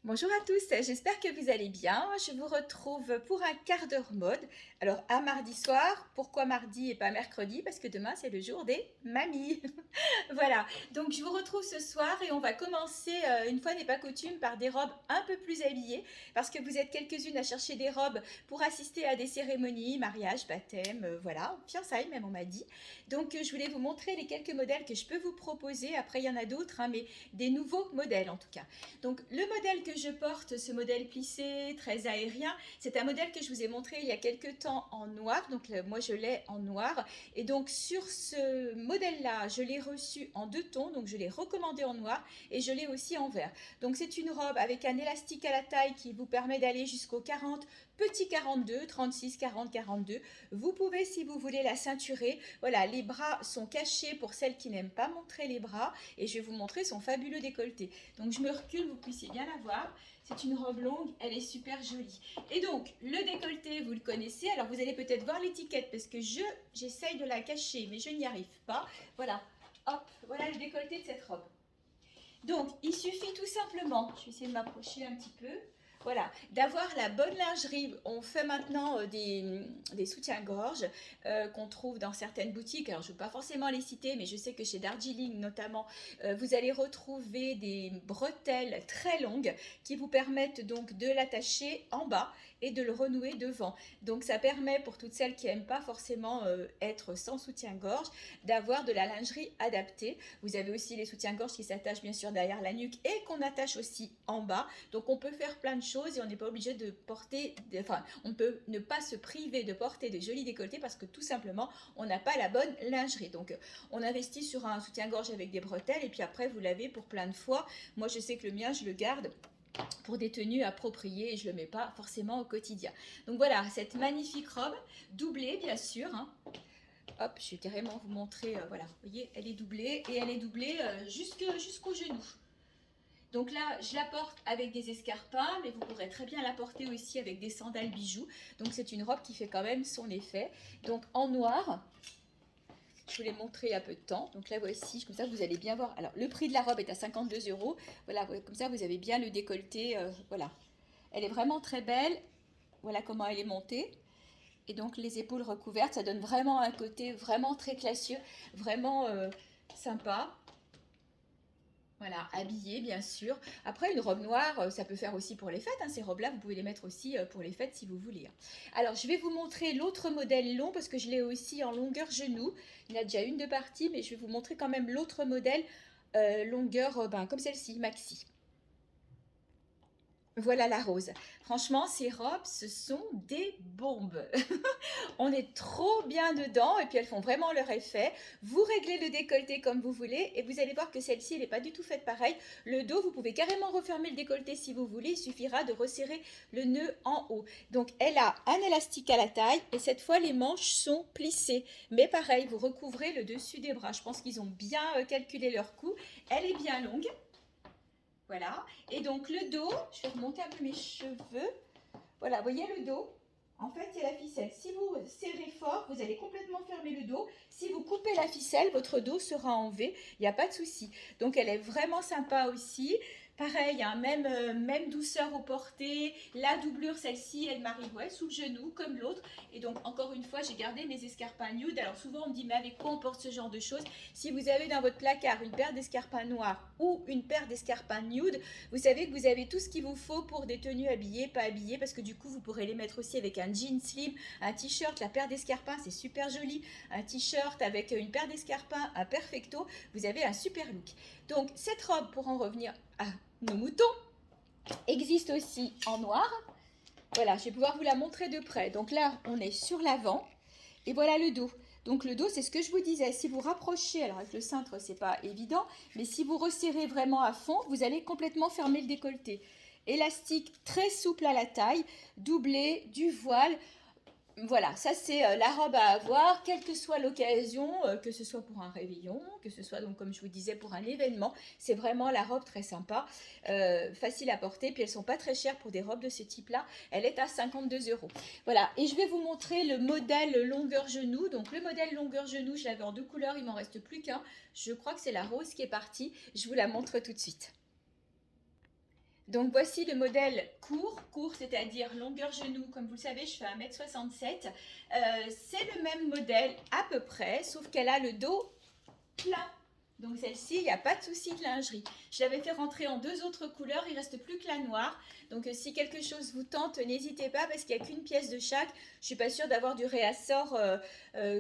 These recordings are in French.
Bonjour à tous, j'espère que vous allez bien. Je vous retrouve pour un quart d'heure mode. Alors, un mardi soir, pourquoi mardi et pas mercredi? Parce que demain, c'est le jour des mamies. Voilà, donc je vous retrouve ce soir et on va commencer, une fois n'est pas coutume, par des robes un peu plus habillées, parce que vous êtes quelques-unes à chercher des robes pour assister à des cérémonies, mariage, baptême, voilà, fiançailles même on m'a dit. Donc je voulais vous montrer les quelques modèles que je peux vous proposer. Après, il y en a d'autres, hein, mais des nouveaux modèles en tout cas. Donc le modèle que je porte, ce modèle plissé, très aérien, c'est un modèle que je vous ai montré il y a quelques temps en noir, donc moi je l'ai en noir, et donc sur ce modèle-là, je l'ai reçu en deux tons, donc je l'ai recommandé en noir, et je l'ai aussi en vert. Donc c'est une robe avec un élastique à la taille qui vous permet d'aller jusqu'au 40, petit 42, 36, 40, 42. Vous pouvez, si vous voulez, la ceinturer. Voilà, les bras sont cachés pour celles qui n'aiment pas montrer les bras, et je vais vous montrer son fabuleux décolleté. Donc je me recule, vous puissiez bien la voir. C'est une robe longue, elle est super jolie. Et donc, le décolleté, vous le connaissez. Alors vous allez peut-être voir l'étiquette parce que j'essaye de la cacher, mais je n'y arrive pas. Voilà, hop, voilà le décolleté de cette robe. Donc, il suffit tout simplement, je vais essayer de m'approcher un petit peu, voilà, d'avoir la bonne lingerie. On fait maintenant des soutiens-gorge qu'on trouve dans certaines boutiques. Alors, je ne veux pas forcément les citer, mais je sais que chez Darjeeling notamment, vous allez retrouver des bretelles très longues qui vous permettent donc de l'attacher en bas et de le renouer devant. Donc, ça permet pour toutes celles qui n'aiment pas forcément être sans soutien-gorge d'avoir de la lingerie adaptée. Vous avez aussi les soutiens-gorge qui s'attachent bien sûr derrière la nuque et qu'on attache aussi en bas. Donc on peut faire plein de choses et on n'est pas obligé de porter, on peut ne pas se priver de porter des jolis décolletés parce que tout simplement on n'a pas la bonne lingerie. Donc on investit sur un soutien-gorge avec des bretelles et puis après vous l'avez pour plein de fois. Moi je sais que le mien je le garde pour des tenues appropriées et je ne le mets pas forcément au quotidien. Donc voilà, cette magnifique robe, doublée bien sûr, hein. Hop, je vais carrément vous montrer, voilà, vous voyez, elle est doublée et elle est doublée jusqu'au genou. Donc là, je la porte avec des escarpins, mais vous pourrez très bien la porter aussi avec des sandales bijoux. Donc c'est une robe qui fait quand même son effet. Donc en noir, je vous l'ai montré il y a peu de temps. Donc là voici, comme ça vous allez bien voir. Alors le prix de la robe est à 52 euros. Voilà, comme ça vous avez bien le décolleté. Voilà, elle est vraiment très belle. Voilà comment elle est montée. Et donc les épaules recouvertes, ça donne vraiment un côté vraiment très classieux, vraiment sympa. Voilà, habillé bien sûr. Après, une robe noire, ça peut faire aussi pour les fêtes, hein. Ces robes-là, vous pouvez les mettre aussi pour les fêtes si vous voulez, hein. Alors, je vais vous montrer l'autre modèle long parce que je l'ai aussi en longueur genou. Il y en a déjà une de partie, mais je vais vous montrer quand même l'autre modèle longueur comme celle-ci, maxi. Voilà la rose. Franchement, ces robes, ce sont des bombes. On est trop bien dedans et puis elles font vraiment leur effet. Vous réglez le décolleté comme vous voulez et vous allez voir que celle-ci, elle n'est pas du tout faite pareil. Le dos, vous pouvez carrément refermer le décolleté si vous voulez. Il suffira de resserrer le nœud en haut. Donc, elle a un élastique à la taille et cette fois, les manches sont plissées. Mais pareil, vous recouvrez le dessus des bras. Je pense qu'ils ont bien calculé leur coût. Elle est bien longue. Voilà. Et donc, le dos, je vais remonter un peu mes cheveux. Voilà, vous voyez le dos? En fait, il y a la ficelle. Si vous serrez fort, vous allez complètement fermer le dos. Si vous coupez la ficelle, votre dos sera enlevé. Il n'y a pas de souci. Donc, elle est vraiment sympa aussi. Pareil, hein, même douceur au porté. La doublure, celle-ci, elle m'arrive sous le genou, comme l'autre. Et donc, encore une fois, j'ai gardé mes escarpins nude. Alors, souvent, on me dit, mais avec quoi on porte ce genre de choses? Si vous avez dans votre placard une paire d'escarpins noirs ou une paire d'escarpins nude, vous savez que vous avez tout ce qu'il vous faut pour des tenues habillées, pas habillées, parce que du coup, vous pourrez les mettre aussi avec un jean slim, un t-shirt, la paire d'escarpins, c'est super joli, un t-shirt avec une paire d'escarpins, un perfecto, vous avez un super look. Donc, cette robe, pour en revenir à nos moutons, existe aussi en noir. Voilà, je vais pouvoir vous la montrer de près. Donc là, on est sur l'avant, et voilà le dos. Donc le dos, c'est ce que je vous disais, si vous rapprochez, alors avec le cintre, c'est pas évident, mais si vous resserrez vraiment à fond, vous allez complètement fermer le décolleté. Élastique très souple à la taille, doublé, du voile. Voilà, ça c'est la robe à avoir, quelle que soit l'occasion, que ce soit pour un réveillon, que ce soit donc comme je vous disais pour un événement, c'est vraiment la robe très sympa, facile à porter, puis elles sont pas très chères pour des robes de ce type-là, elle est à 52 euros. Voilà, et je vais vous montrer le modèle longueur genou. Donc le modèle longueur genou, je l'avais en deux couleurs, il m'en reste plus qu'un, je crois que c'est la rose qui est partie, je vous la montre tout de suite. Donc voici le modèle court, c'est-à-dire longueur genou. Comme vous le savez, je fais 1,67 m. C'est le même modèle à peu près, sauf qu'elle a le dos plat. Donc celle-ci, il n'y a pas de souci de lingerie. Je l'avais fait rentrer en 2 autres couleurs, il ne reste plus que la noire. Donc si quelque chose vous tente, n'hésitez pas parce qu'il n'y a qu'une pièce de chaque. Je ne suis pas sûre d'avoir du réassort.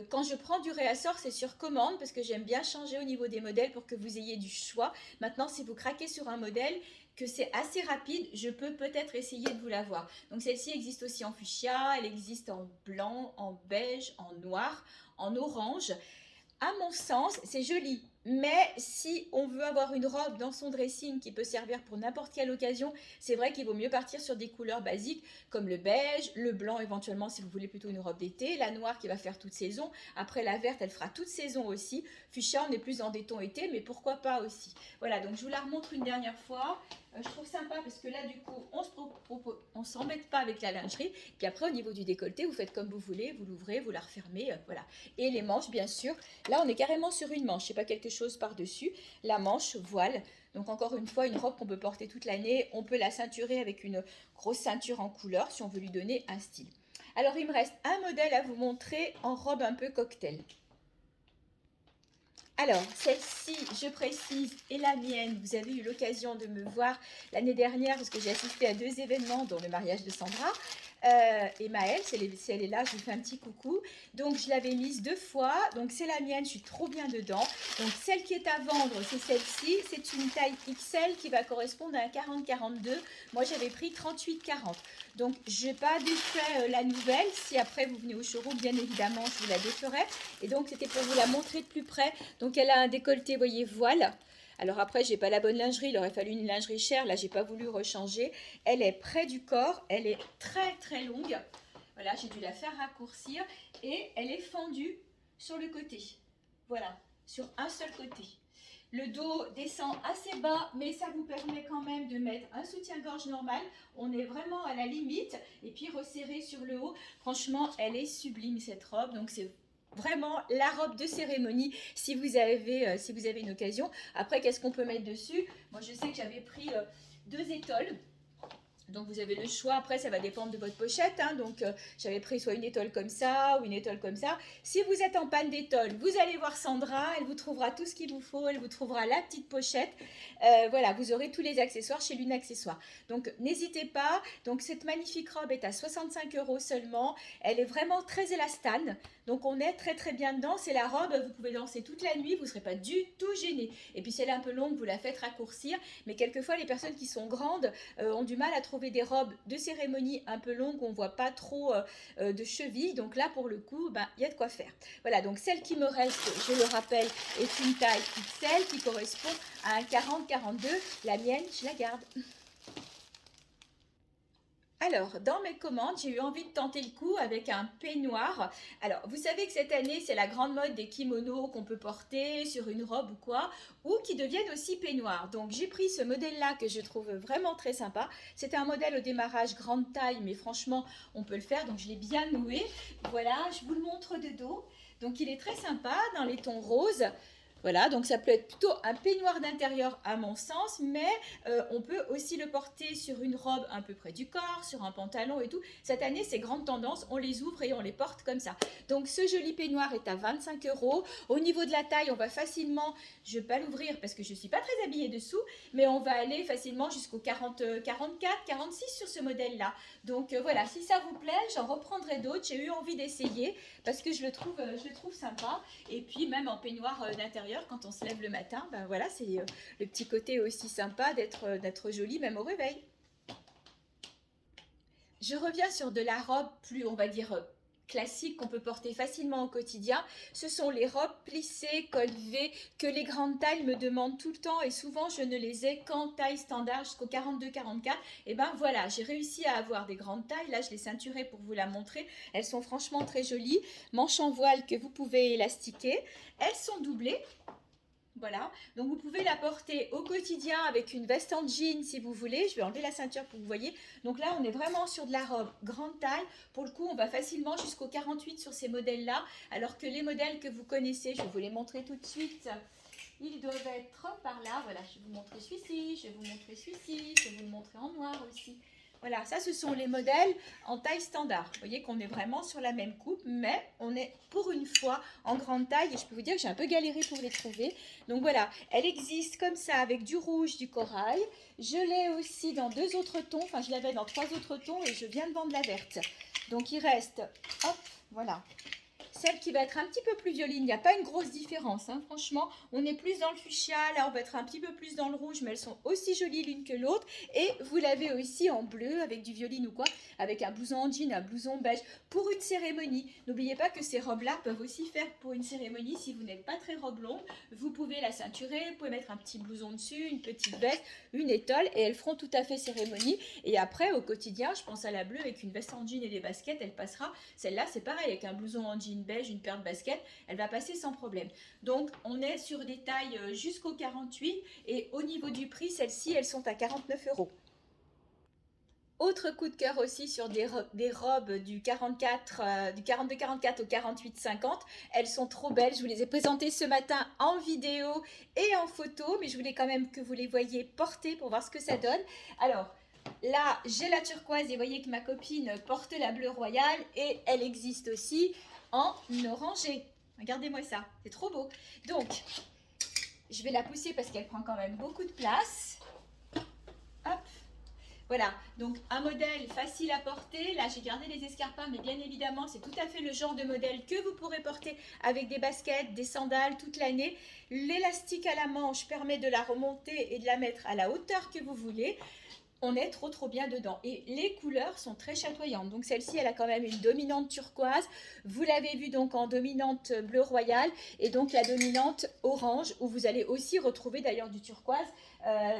Quand je prends du réassort, c'est sur commande parce que j'aime bien changer au niveau des modèles pour que vous ayez du choix. Maintenant, si vous craquez sur un modèle, que c'est assez rapide, je peux peut-être essayer de vous l'avoir. Donc celle-ci existe aussi en fuchsia, elle existe en blanc, en beige, en noir, en orange. À mon sens, c'est joli. Mais si on veut avoir une robe dans son dressing qui peut servir pour n'importe quelle occasion, c'est vrai qu'il vaut mieux partir sur des couleurs basiques comme le beige, le blanc éventuellement si vous voulez plutôt une robe d'été, la noire qui va faire toute saison. Après la verte, elle fera toute saison aussi. Fuchsia, on est plus dans des tons été, mais pourquoi pas aussi. Voilà, donc je vous la remontre une dernière fois. Je trouve sympa parce que là du coup on s'embête pas avec la lingerie. Puis après au niveau du décolleté, vous faites comme vous voulez, vous l'ouvrez, vous la refermez, voilà. Et les manches bien sûr, là on est carrément sur une manche, c'est pas quelque chose par-dessus. La manche voile, donc encore une fois une robe qu'on peut porter toute l'année. On peut la ceinturer avec une grosse ceinture en couleur si on veut lui donner un style. Alors il me reste un modèle à vous montrer en robe un peu cocktail. Alors, celle-ci, je précise, est la mienne. Vous avez eu l'occasion de me voir l'année dernière parce que j'ai assisté à 2 événements, dont le mariage de Sandra. Et Maëlle, si elle est là, je lui fais un petit coucou. Donc, je l'avais mise 2 fois. Donc, c'est la mienne, je suis trop bien dedans. Donc, celle qui est à vendre, c'est celle-ci. C'est une taille XL qui va correspondre à un 40-42. Moi, j'avais pris 38-40. Donc, je n'ai pas défait la nouvelle. Si après, vous venez au showroom, bien évidemment, je vous la déferai. Et donc, c'était pour vous la montrer de plus près. Donc, elle a un décolleté, vous voyez, voile. Alors après, j'ai pas la bonne lingerie, il aurait fallu une lingerie chère, là j'ai pas voulu rechanger. Elle est près du corps, elle est très longue. Voilà, j'ai dû la faire raccourcir et elle est fendue sur le côté. Voilà, sur un seul côté. Le dos descend assez bas, mais ça vous permet quand même de mettre un soutien-gorge normal. On est vraiment à la limite. Et puis resserrer sur le haut. Franchement, elle est sublime cette robe. Donc c'est vraiment la robe de cérémonie si vous avez une occasion. Après, qu'est-ce qu'on peut mettre dessus? Moi, je sais que j'avais pris 2 étoiles. Donc vous avez le choix, après ça va dépendre de votre pochette, hein. Donc j'avais pris soit une étole comme ça ou une étole comme ça. Si vous êtes en panne d'étole, vous allez voir Sandra, elle vous trouvera tout ce qu'il vous faut, elle vous trouvera la petite pochette. Voilà, vous aurez tous les accessoires chez Lune Accessoires. Donc n'hésitez pas, donc cette magnifique robe est à 65 € seulement, elle est vraiment très élastane, donc on est très bien dedans. C'est la robe, vous pouvez danser toute la nuit, vous ne serez pas du tout gêné. Et puis si elle est un peu longue, vous la faites raccourcir, mais quelquefois les personnes qui sont grandes ont du mal à trouver des robes de cérémonie un peu longues, on voit pas trop de chevilles, donc là pour le coup il y a de quoi faire. Voilà, donc celle qui me reste, je le rappelle, est une taille XL qui correspond à un 40-42. La mienne, je la garde. Alors, dans mes commandes, j'ai eu envie de tenter le coup avec un peignoir. Alors, vous savez que cette année, c'est la grande mode des kimonos qu'on peut porter sur une robe ou quoi, ou qui deviennent aussi peignoirs. Donc, j'ai pris ce modèle-là que je trouve vraiment très sympa. C'était un modèle au démarrage grande taille, mais franchement, on peut le faire. Donc, je l'ai bien noué. Voilà, je vous le montre de dos. Donc, il est très sympa dans les tons roses. Voilà, donc ça peut être plutôt un peignoir d'intérieur à mon sens, mais on peut aussi le porter sur une robe un peu près du corps, sur un pantalon et tout. Cette année, c'est grande tendance, on les ouvre et on les porte comme ça. Donc ce joli peignoir est à 25 €. Au niveau de la taille, on va facilement, je ne vais pas l'ouvrir parce que je ne suis pas très habillée dessous, mais on va aller facilement jusqu'au 40, 44, 46 sur ce modèle-là. Donc voilà, si ça vous plaît, j'en reprendrai d'autres. J'ai eu envie d'essayer parce que je le trouve sympa. Et puis même en peignoir d'intérieur, quand on se lève le matin, voilà, c'est le petit côté aussi sympa d'être jolie même au réveil. Je reviens sur de la robe plus, on va dire, classique qu'on peut porter facilement au quotidien. Ce sont les robes plissées, col V, que les grandes tailles me demandent tout le temps et souvent je ne les ai qu'en taille standard jusqu'au 42-44. Et ben voilà, j'ai réussi à avoir des grandes tailles. Là, je les ceinturais pour vous la montrer. Elles sont franchement très jolies. Manches en voile que vous pouvez élastiquer. Elles sont doublées. Voilà, donc vous pouvez la porter au quotidien avec une veste en jean si vous voulez. Je vais enlever la ceinture pour que vous voyez. Donc là, on est vraiment sur de la robe grande taille. Pour le coup, on va facilement jusqu'au 48 sur ces modèles-là. Alors que les modèles que vous connaissez, je vais vous les montrer tout de suite. Ils doivent être par là. Voilà, je vais vous montrer celui-ci, je vais vous montrer celui-ci, je vais vous le montrer en noir aussi. Voilà, ça ce sont les modèles en taille standard. Vous voyez qu'on est vraiment sur la même coupe, mais on est pour une fois en grande taille et je peux vous dire que j'ai un peu galéré pour les trouver. Donc voilà, elle existe comme ça avec du rouge, du corail. Je l'ai aussi dans 2 autres tons, enfin je l'avais dans 3 autres tons et je viens de vendre la verte. Donc il reste, hop, voilà. Celle qui va être un petit peu plus violine, il n'y a pas une grosse différence, hein. Franchement, on est plus dans le fuchsia, là on va être un petit peu plus dans le rouge, mais elles sont aussi jolies l'une que l'autre. Et vous l'avez aussi en bleu avec du violine ou quoi, avec un blouson en jean, un blouson beige, pour une cérémonie. N'oubliez pas que ces robes-là peuvent aussi faire pour une cérémonie. Si vous n'êtes pas très robe longue, vous pouvez la ceinturer, vous pouvez mettre un petit blouson dessus, une petite veste, une étole, et elles feront tout à fait cérémonie. Et après, au quotidien, je pense à la bleue avec une veste en jean et des baskets, elle passera. Celle-là, c'est pareil, avec un blouson en jean beige, une paire de baskets, elle va passer sans problème. Donc, on est sur des tailles jusqu'au 48 et au niveau du prix, celles-ci, elles sont à 49 euros. Autre coup de cœur aussi sur des robes du 44, du 42-44 au 48-50. Elles sont trop belles. Je vous les ai présentées ce matin en vidéo et en photo, mais je voulais quand même que vous les voyiez portées pour voir ce que ça donne. Alors, là, j'ai la turquoise et vous voyez que ma copine porte la bleue royale et elle existe aussi en orangé. Regardez-moi ça, c'est trop beau. Donc, je vais la pousser parce qu'elle prend quand même beaucoup de place. Hop. Voilà, donc un modèle facile à porter. Là, j'ai gardé les escarpins, mais bien évidemment, c'est tout à fait le genre de modèle que vous pourrez porter avec des baskets, des sandales toute l'année. L'élastique à la manche permet de la remonter et de la mettre à la hauteur que vous voulez. On est trop bien dedans et les couleurs sont très chatoyantes. Donc celle-ci, elle a quand même une dominante turquoise. Vous l'avez vu donc en dominante bleu royal et donc la dominante orange où vous allez aussi retrouver d'ailleurs du turquoise,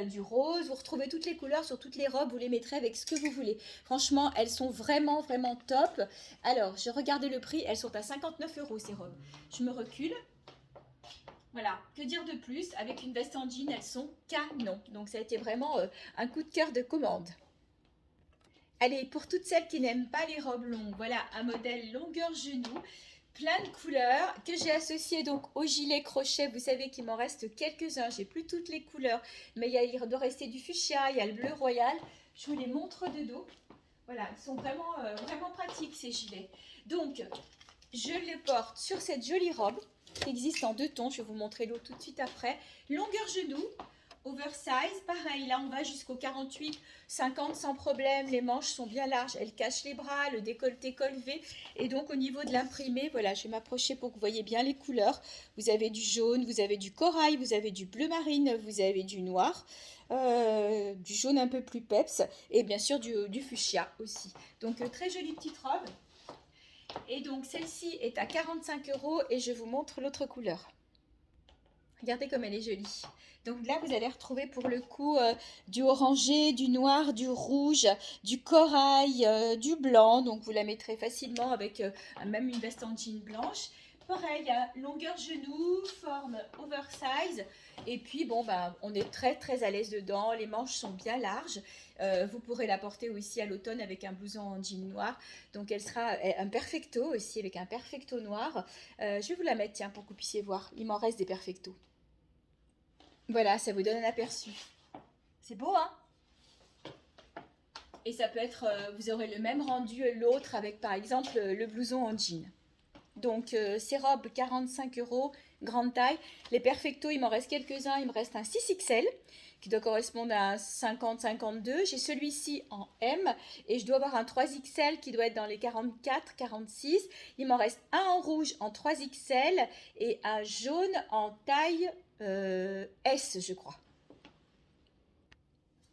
du rose. Vous retrouvez toutes les couleurs sur toutes les robes. Vous les mettrez avec ce que vous voulez. Franchement, elles sont vraiment top. Alors, je regardais le prix. Elles sont à 59 euros ces robes. Je me recule. Voilà, que dire de plus? Avec une veste en jean, elles sont canon. Donc ça a été vraiment un coup de cœur de commande. Allez, pour toutes celles qui n'aiment pas les robes longues, voilà un modèle longueur genou, plein de couleurs, que j'ai associé donc au gilet crochet. Vous savez qu'il m'en reste quelques-uns, j'ai plus toutes les couleurs, mais il doit rester du fuchsia, il y a le bleu royal. Je vous les montre de dos. Voilà, ils sont vraiment pratiques ces gilets. Donc, je les porte sur cette jolie robe qui existe en 2 tons. Je vais vous montrer l'autre tout de suite après. Longueur genou, oversize. Pareil, là on va jusqu'au 48-50 sans problème. Les manches sont bien larges, elles cachent les bras, le décolleté col V. Et donc au niveau de l'imprimé, voilà, je vais m'approcher pour que vous voyez bien les couleurs. Vous avez du jaune, vous avez du corail, vous avez du bleu marine, vous avez du noir. Du jaune un peu plus peps et bien sûr du fuchsia aussi. Donc très jolie petite robe. Et donc celle-ci est à 45 euros et je vous montre l'autre couleur. Regardez comme elle est jolie. Donc là, vous allez retrouver pour le coup du orangé, du noir, du rouge, du corail, du blanc. Donc vous la mettrez facilement avec même une veste en jean blanche. Pareil, longueur genou, forme oversize. Et puis, bon, ben, on est très à l'aise dedans. Les manches sont bien larges. Vous pourrez la porter aussi à l'automne avec un blouson en jean noir. Donc, elle sera un perfecto aussi avec un perfecto noir. Je vais vous la mettre, tiens, pour que vous puissiez voir. Il m'en reste des perfectos. Voilà, ça vous donne un aperçu. C'est beau, hein? Et ça peut être, vous aurez le même rendu l'autre avec, par exemple, le blouson en jean. Donc, ces robes, 45 euros, grande taille. Les perfectos, il m'en reste quelques-uns. Il me reste un 6XL qui doit correspondre à un 50-52. J'ai celui-ci en M et je dois avoir un 3XL qui doit être dans les 44-46. Il m'en reste un en rouge en 3XL et un jaune en taille S, je crois.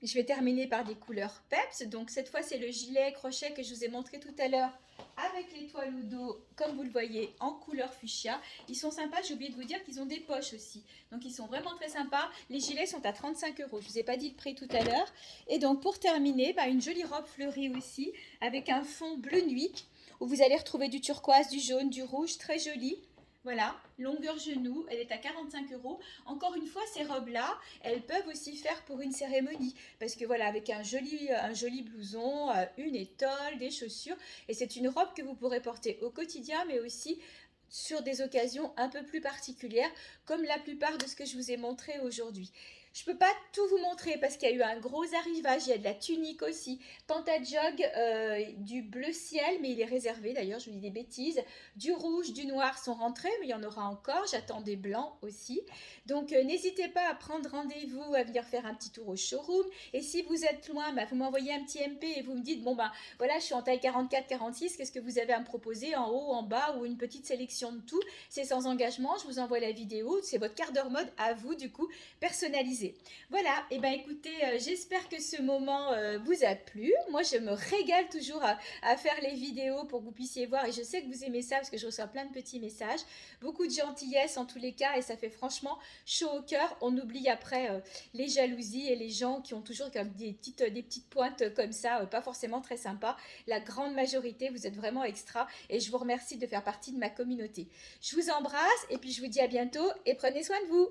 Je vais terminer par des couleurs peps. Donc cette fois, c'est le gilet crochet que je vous ai montré tout à l'heure avec l'étoile au dos, comme vous le voyez, en couleur fuchsia. Ils sont sympas, j'ai oublié de vous dire qu'ils ont des poches aussi. Donc ils sont vraiment très sympas. Les gilets sont à 35 euros. Je ne vous ai pas dit le prix tout à l'heure. Et donc pour terminer, une jolie robe fleurie aussi, avec un fond bleu nuit, où vous allez retrouver du turquoise, du jaune, du rouge, très joli. Voilà, longueur genou, elle est à 45 euros. Encore une fois, ces robes-là, elles peuvent aussi faire pour une cérémonie. Parce que voilà, avec un joli blouson, une étole, des chaussures. Et c'est une robe que vous pourrez porter au quotidien, mais aussi sur des occasions un peu plus particulières, comme la plupart de ce que je vous ai montré aujourd'hui. Je peux pas tout vous montrer parce qu'il y a eu un gros arrivage, il y a de la tunique aussi, Pantajog, du bleu ciel, mais il est réservé d'ailleurs, je vous dis des bêtises, du rouge, du noir sont rentrés, mais il y en aura encore, j'attends des blancs aussi. Donc n'hésitez pas à prendre rendez-vous, à venir faire un petit tour au showroom, et si vous êtes loin, bah, vous m'envoyez un petit MP et vous me dites, bon ben voilà, je suis en taille 44-46, qu'est-ce que vous avez à me proposer en haut, en bas, ou une petite sélection de tout, c'est sans engagement, je vous envoie la vidéo, c'est votre quart d'heure mode à vous du coup, personnalisé. Voilà, et ben écoutez, j'espère que ce moment vous a plu. Moi, je me régale toujours à faire les vidéos pour que vous puissiez voir, et je sais que vous aimez ça parce que je reçois plein de petits messages. Beaucoup de gentillesse en tous les cas, et ça fait franchement chaud au cœur. On oublie après les jalousies et les gens qui ont toujours comme des petites pointes comme ça, pas forcément très sympas. La grande majorité, vous êtes vraiment extra, et je vous remercie de faire partie de ma communauté. Je vous embrasse, et puis je vous dis à bientôt, et prenez soin de vous.